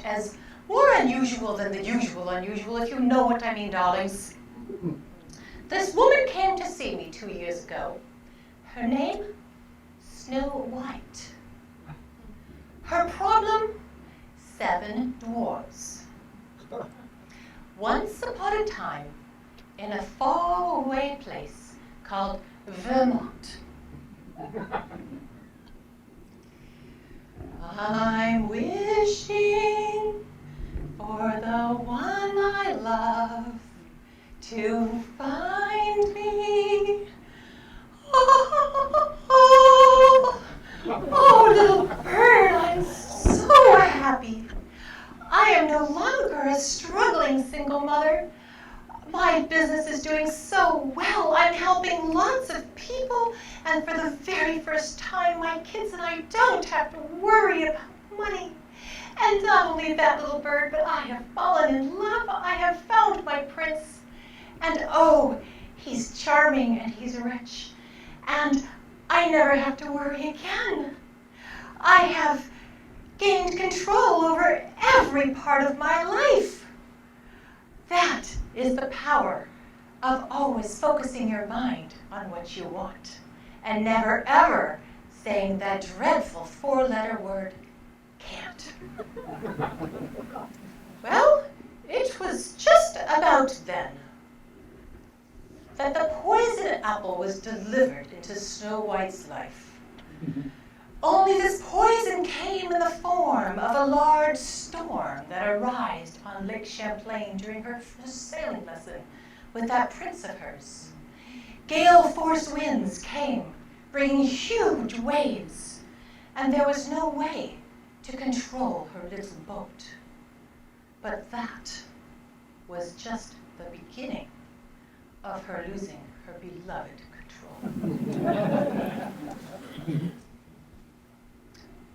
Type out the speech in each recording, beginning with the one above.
as more unusual than the usual unusual, if you know what I mean, darlings. This woman came to see me 2 years ago. Her name, Snow White. Her problem, 7 dwarves. Once upon a time, in a faraway place called Vermont. I'm wishing for the one I love to find me. Oh, little bird, I'm so happy. I am no longer a struggling single mother. My business is doing so well. I'm helping lots of people, and for the very first time, my kids and I don't have to worry about money. And not only that, little bird, but I have fallen in love. I have found my prince. And oh, he's charming and he's rich. And I never have to worry again. I have gained control over every part of my life. That is the power of always focusing your mind on what you want and never ever saying that dreadful 4-letter word, can't. Well, it was just about then that the poison apple was delivered into Snow White's life. Only this poison came in the form of a large storm that arose on Lake Champlain during her first sailing lesson with that prince of hers. Gale-force winds came, bringing huge waves, and there was no way to control her little boat. But that was just the beginning of her losing her beloved control.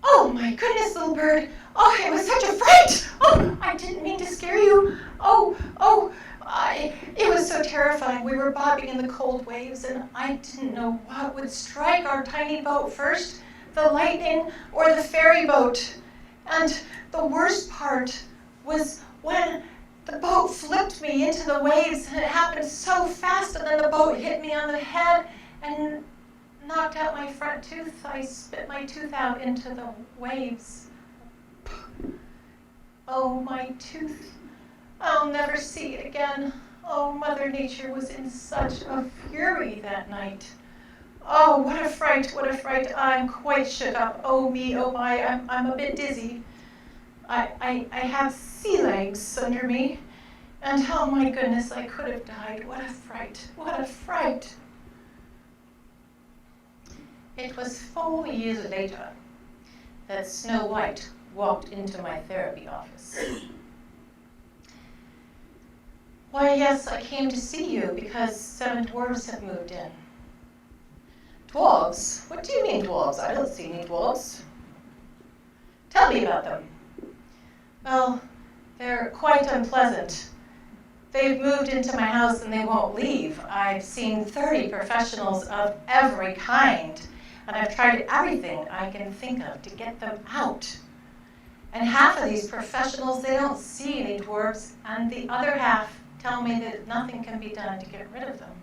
Oh my goodness, little bird. Oh, it was such a fright. Oh, I didn't mean to scare you. It was so terrifying. We were bobbing in the cold waves, and I didn't know what would strike our tiny boat first, the lightning or the ferry boat. And the worst part was when the boat flipped me into the waves, and it happened so fast, and then the boat hit me on the head and knocked out my front tooth. I spit my tooth out into the waves. Oh, my tooth. I'll never see it again. Oh, Mother Nature was in such a fury that night. Oh, what a fright, what a fright. I'm quite shook up. Oh me, oh my, I'm a bit dizzy. I have sea legs under me. And oh my goodness, I could have died. What a fright, what a fright. It was 4 years later that Snow White walked into my therapy office. Why, yes, I came to see you because 7 dwarves have moved in. Dwarves? What do you mean dwarves? I don't see any dwarves. Tell me about them. Well, they're quite unpleasant. They've moved into my house and they won't leave. I've seen 30 professionals of every kind, and I've tried everything I can think of to get them out. And half of these professionals, they don't see any dwarves, and the other half tell me that nothing can be done to get rid of them.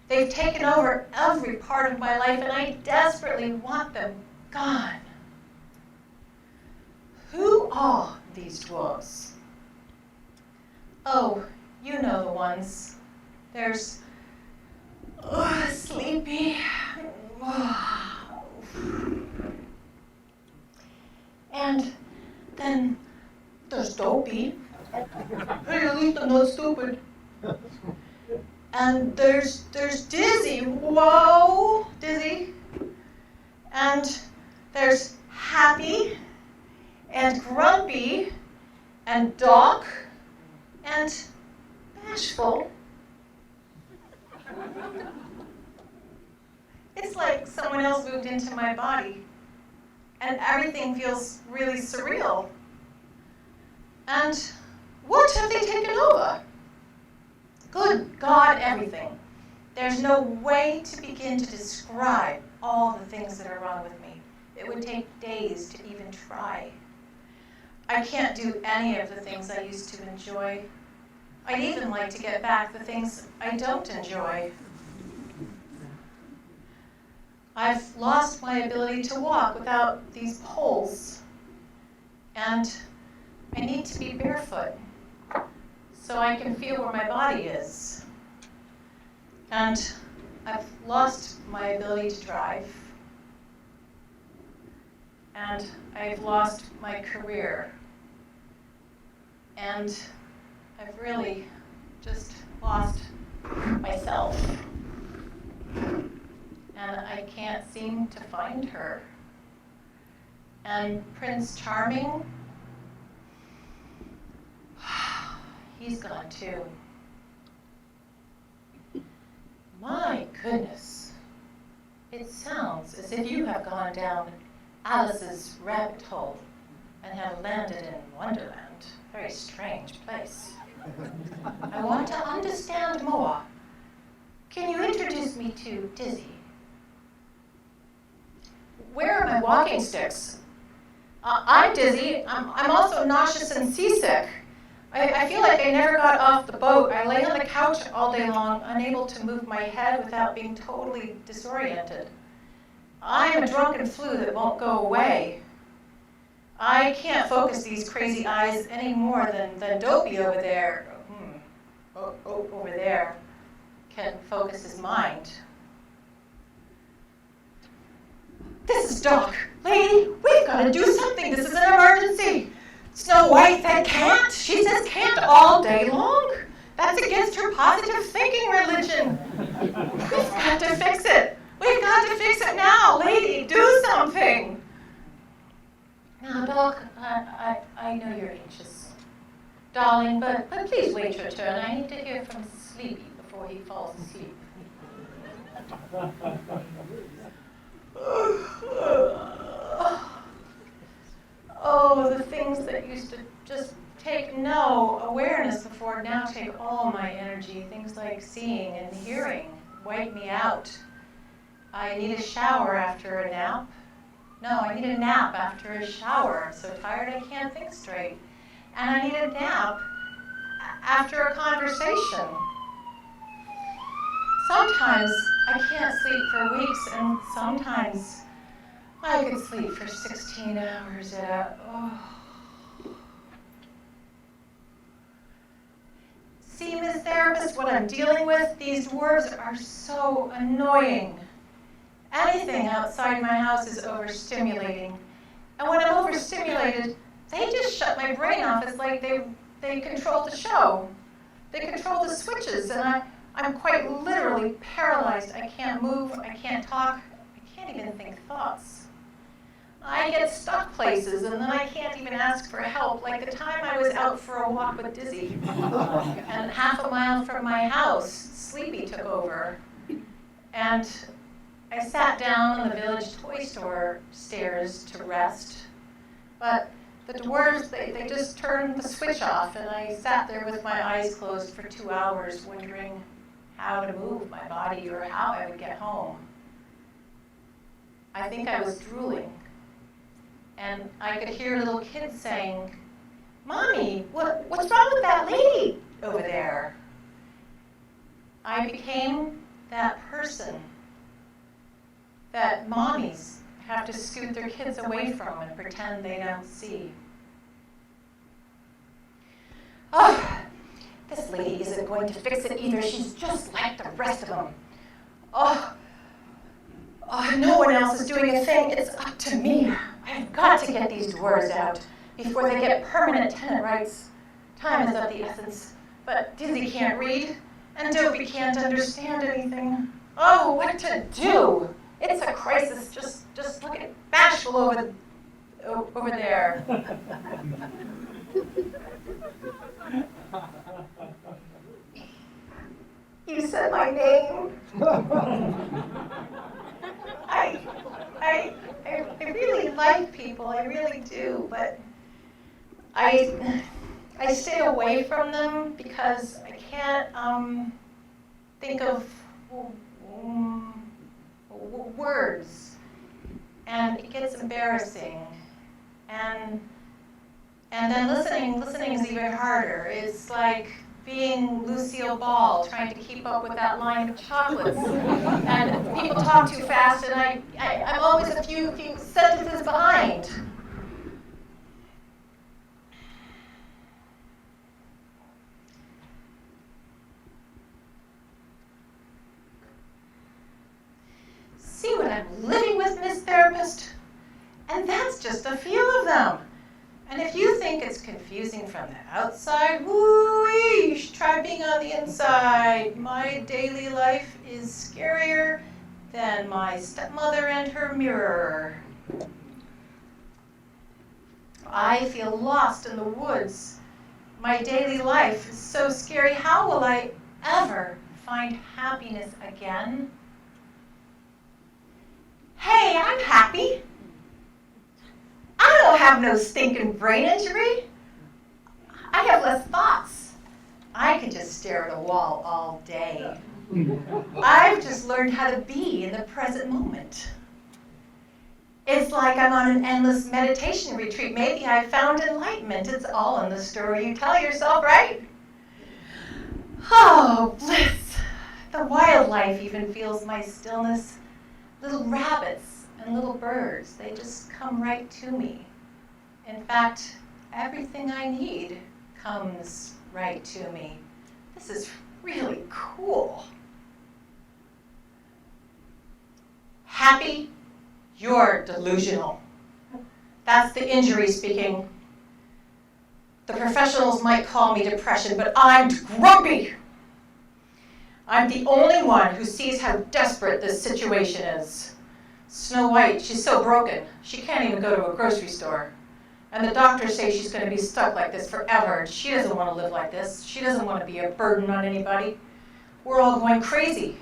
They've taken over every part of my life, and I desperately want them gone. Who are these dwarves? Oh, you know the ones. There's Sleepy. And then there's Dopey. Hey, at least I'm not stupid. And there's Dizzy. Whoa, Dizzy. And there's Happy and Grumpy and Doc and Bashful. It's like someone else moved into my body, and everything feels really surreal. And what have they taken over? Good God, everything. There's no way to begin to describe all the things that are wrong with me. It would take days to even try. I can't do any of the things I used to enjoy. I'd even like to get back the things I don't enjoy. I've lost my ability to walk without these poles, and I need to be barefoot so I can feel where my body is. And I've lost my ability to drive, and I've lost my career, and I've really just lost myself. And I can't seem to find her. And Prince Charming, he's gone too. My goodness, it sounds as if you have gone down Alice's rabbit hole and have landed in Wonderland. Very strange place. I want to understand more. Can you introduce me to Dizzy? Where are my walking sticks? I'm Dizzy. I'm also nauseous and seasick. I feel like I never got off the boat. I lay on the couch all day long, unable to move my head without being totally disoriented. I'm a drunken flu that won't go away. I can't focus these crazy eyes any more than Dopey over there, over there, can focus his mind. This is Doc. Lady, we've got to do something. This is an emergency. Snow White said can't. She says can't all day long. That's against her positive thinking religion. We've got to fix it. We've got to fix it now. Lady, do something. Now, Doc, I know you're anxious. Darling, but please wait your turn. I need to hear from Sleepy before he falls asleep. Oh, the things that used to just take no awareness before now take all my energy. Things like seeing and hearing wipe me out. I need a shower after a nap. No, I need a nap after a shower. I'm so tired I can't think straight. And I need a nap after a conversation. Sometimes I can't sleep for weeks, and sometimes I could sleep for 16 hours at a... See, Ms. Therapist, what I'm dealing with, these dwarves are so annoying. Anything outside my house is overstimulating. And when I'm overstimulated, they just shut my brain off. It's like they control the show. They control the switches, and I'm quite literally paralyzed. I can't move, I can't talk, I can't even think thoughts. I get stuck places, and then I can't even ask for help. Like the time I was out for a walk with Dizzy, and half a mile from my house, Sleepy took over. And I sat down on the village toy store stairs to rest, but the dwarves, they just turned the switch off, and I sat there with my eyes closed for 2 hours, wondering how to move my body or how I would get home. I think I was drooling, and I could hear little kids saying, "Mommy, what's wrong with that lady over there?" I became that person that mommies have to scoot their kids away from and pretend they don't see. Oh, this lady isn't going to fix it either. She's just like the rest of them. Oh, no one else is doing a thing. It's up to me. I've got to get these dwarves out before they get permanent tenant rights. Time is of the essence, but Dizzy can't read, and Dopey can't understand anything. Oh, what to do? It's a crisis. Just look at Bashful over there. You said my name. I really like people. I really do, but I stay away from them because I can't think of words, and it gets embarrassing, and And then listening is even harder. It's like being Lucille Ball, trying to keep up with that line of chocolates. And people talk too fast, and I'm always a few sentences behind. See what I'm living with, Miss Therapist? And that's just a few of them. And if you think it's confusing from the outside, woo-wee, you should try being on the inside. My daily life is scarier than my stepmother and her mirror. I feel lost in the woods. My daily life is so scary. How will I ever find happiness again? Hey, I'm happy. I don't have no stinking brain injury. I have less thoughts. I can just stare at a wall all day. I've just learned how to be in the present moment. It's like I'm on an endless meditation retreat. Maybe I found enlightenment. It's all in the story you tell yourself, right? Oh, bliss. The wildlife even feels my stillness. Little rabbits and little birds, they just come right to me. In fact, everything I need comes right to me. This is really cool. Happy? You're delusional. That's the injury speaking. The professionals might call me depression, but I'm grumpy. I'm the only one who sees how desperate this situation is. Snow White, she's so broken, she can't even go to a grocery store. And the doctors say she's going to be stuck like this forever. She doesn't want to live like this. She doesn't want to be a burden on anybody. We're all going crazy.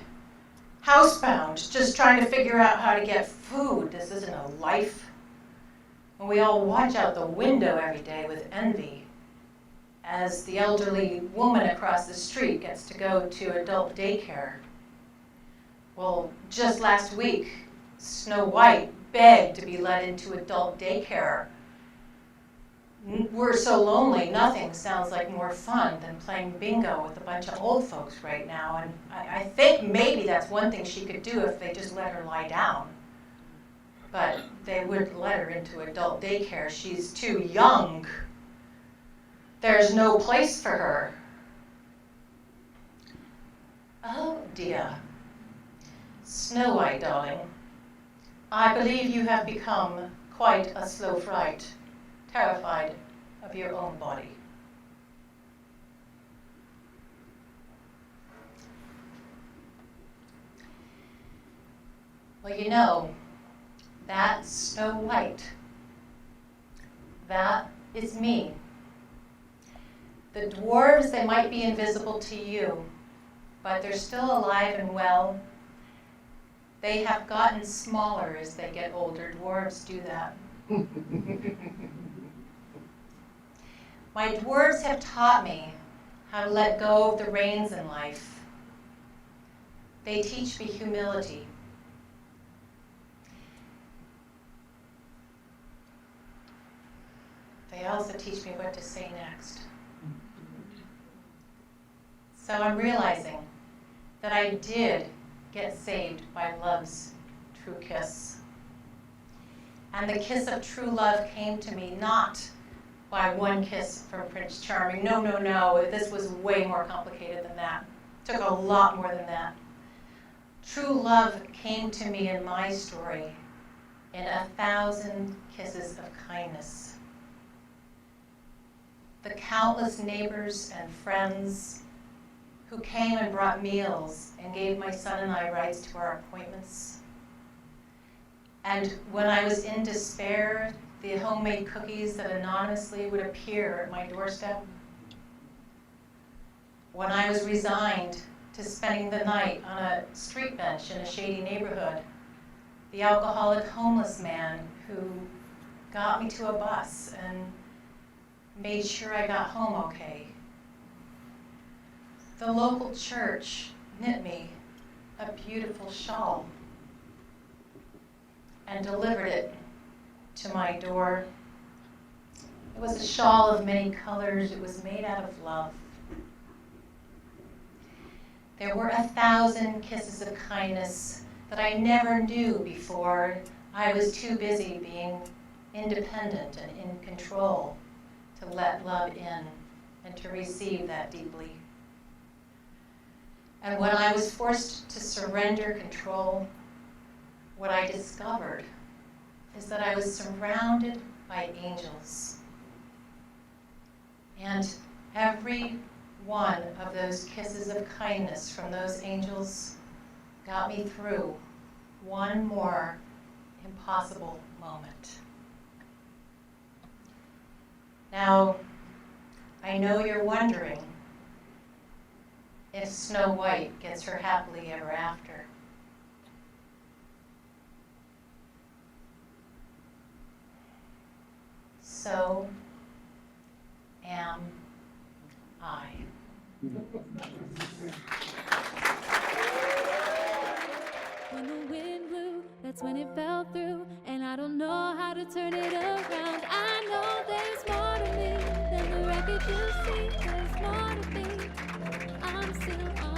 Housebound, just trying to figure out how to get food. This isn't a life. And we all watch out the window every day with envy as the elderly woman across the street gets to go to adult daycare. Well, just last week, Snow White begged to be let into adult daycare. We're so lonely, nothing sounds like more fun than playing bingo with a bunch of old folks right now. And I think maybe that's one thing she could do if they just let her lie down. But they wouldn't let her into adult daycare. She's too young. There's no place for her. Oh dear. Snow White, darling, I believe you have become quite a slow fright, terrified of your own body. Well, you know, that's Snow White. That is me. The dwarves, they might be invisible to you, but they're still alive and well. They have gotten smaller as they get older. Dwarves do that. My dwarves have taught me how to let go of the reins in life. They teach me humility. They also teach me what to say next. So I'm realizing that I did get saved by love's true kiss. And the kiss of true love came to me not by one kiss from Prince Charming. No, no, no. This was way more complicated than that. It took a lot more than that. True love came to me in my story in 1,000 kisses of kindness. The countless neighbors and friends who came and brought meals and gave my son and I rides to our appointments. And when I was in despair, the homemade cookies that anonymously would appear at my doorstep. When I was resigned to spending the night on a street bench in a shady neighborhood, the alcoholic homeless man who got me to a bus and made sure I got home okay. The local church knit me a beautiful shawl and delivered it to my door. It was a shawl of many colors. It was made out of love. There were 1,000 kisses of kindness that I never knew before. I was too busy being independent and in control to let love in and to receive that deeply. And when I was forced to surrender control, what I discovered is that I was surrounded by angels. And every one of those kisses of kindness from those angels got me through one more impossible moment. Now, I know you're wondering if Snow White gets her happily ever after. So am I. When the wind blew, that's when it fell through, and I don't know how to turn it around. I know there's more to me than the record you see. There's more to me. I'm still on.